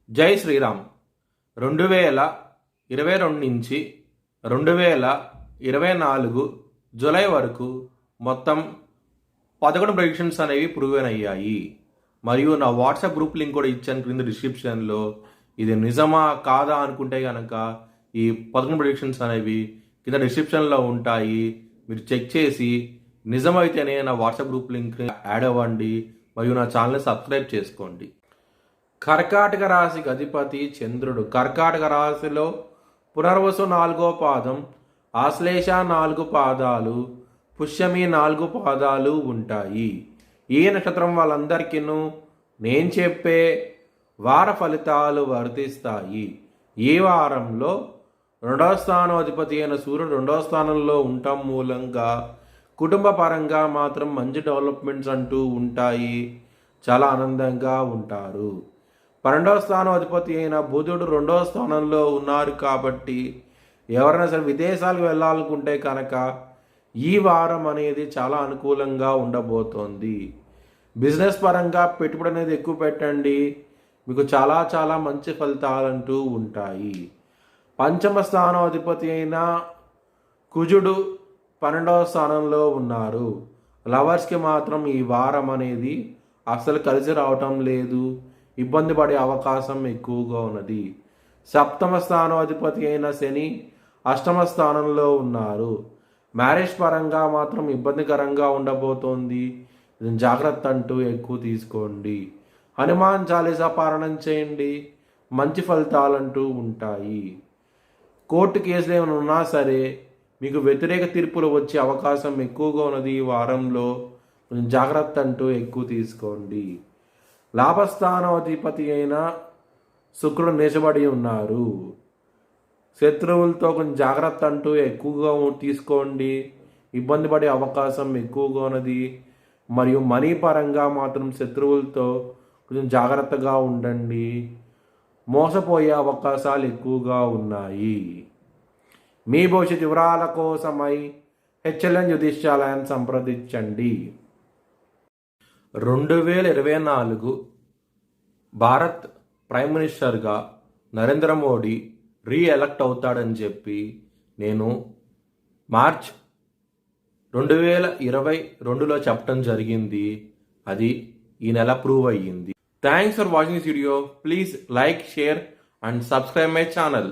జై శ్రీరామ్. 2022 నుంచి 2024 జూలై వరకు మొత్తం 11 ప్రెడిక్షన్స్ అనేవి ప్రూవెన్ అయ్యాయి. మరియు నా వాట్సాప్ గ్రూప్ లింక్ కూడా ఇచ్చాను క్రింద డిస్క్రిప్షన్లో. ఇది నిజమా కాదా అనుకుంటే కనుక ఈ 11 ప్రెడిక్షన్స్ అనేవి కింద డిస్క్రిప్షన్లో ఉంటాయి. మీరు చెక్ చేసి నిజమైతేనే నా వాట్సాప్ గ్రూప్ లింక్ యాడ్ అవ్వండి మరియు నా ఛానల్ని సబ్స్క్రైబ్ చేసుకోండి. కర్కాటక రాశికి అధిపతి చంద్రుడు. కర్కాటక రాశిలో పునర్వసు 4వ పాదం, ఆశ్లేష 4 పాదాలు, పుష్యమి 4 పాదాలు ఉంటాయి. ఈ నక్షత్రం వాళ్ళందరికీ నేను చెప్పే వార ఫలితాలు వర్తిస్తాయి. ఈ వారంలో 2వ స్థానం అధిపతి అయిన సూర్యుడు 2వ స్థానంలో ఉండటం మూలంగా కుటుంబ పరంగా మాత్రం మంచి డెవలప్మెంట్స్ అంటూ ఉంటాయి. చాలా ఆనందంగా ఉంటారు. 12వ స్థానం అధిపతి అయిన బుధుడు 2వ స్థానంలో ఉన్నారు కాబట్టి ఎవరైనా సరే విదేశాలకు వెళ్ళాలనుకుంటే కనుక ఈ వారం అనేది చాలా అనుకూలంగా ఉండబోతోంది. బిజినెస్ పరంగా పెట్టుబడి అనేది ఎక్కువ పెట్టండి, మీకు చాలా చాలా మంచి ఫలితాలంటూ ఉంటాయి. 5వ స్థానం అధిపతి అయిన కుజుడు 12వ స్థానంలో ఉన్నారు. లవర్స్కి మాత్రం ఈ వారం అనేది అసలు కలిసి రావటం లేదు, ఇబ్బంది పడే అవకాశం ఎక్కువగా ఉన్నది. 7వ స్థానం అధిపతి అయిన శని 8వ స్థానంలో ఉన్నారు. మ్యారేజ్ పరంగా మాత్రం ఇబ్బందికరంగా ఉండబోతోంది, జాగ్రత్త అంటూ ఎక్కువ తీసుకోండి. హనుమాన్ చాలీసా పారాయణం చేయండి, మంచి ఫలితాలంటూ ఉంటాయి. కోర్టు కేసులు ఏమైనా ఉన్నా సరే మీకు వ్యతిరేక తీర్పులు వచ్చే అవకాశం ఎక్కువగా ఉన్నది. ఈ వారంలో కొంచెం జాగ్రత్త అంటూ ఎక్కువ తీసుకోండి. లాభస్థానం అధిపతి అయిన శుక్రుడు నీచబడి ఉన్నారు. శత్రువులతో కొంచెం జాగ్రత్త అంటూ ఎక్కువగా తీసుకోండి, ఇబ్బంది పడే అవకాశం ఎక్కువగా ఉన్నది. మరియు మనీ పరంగా మాత్రం శత్రువులతో కొంచెం జాగ్రత్తగా ఉండండి, మోసపోయే అవకాశాలు ఎక్కువగా ఉన్నాయి. మీ భవిష్యత్ వివరాల కోసమై హెచ్ఎల్ఎన్ జ్యోతిష్యాలయాన్ని సంప్రదించండి. 2024 భారత్ ప్రైమ్ మినిస్టర్గా నరేంద్ర మోడీ రీఎలక్ట్ అవుతాడని చెప్పి నేను మార్చ్ 2022లో చెప్పడం జరిగింది. అది ఈ నెల ప్రూవ్ అయ్యింది. Thanks for watching this video. Please like, share and subscribe my channel.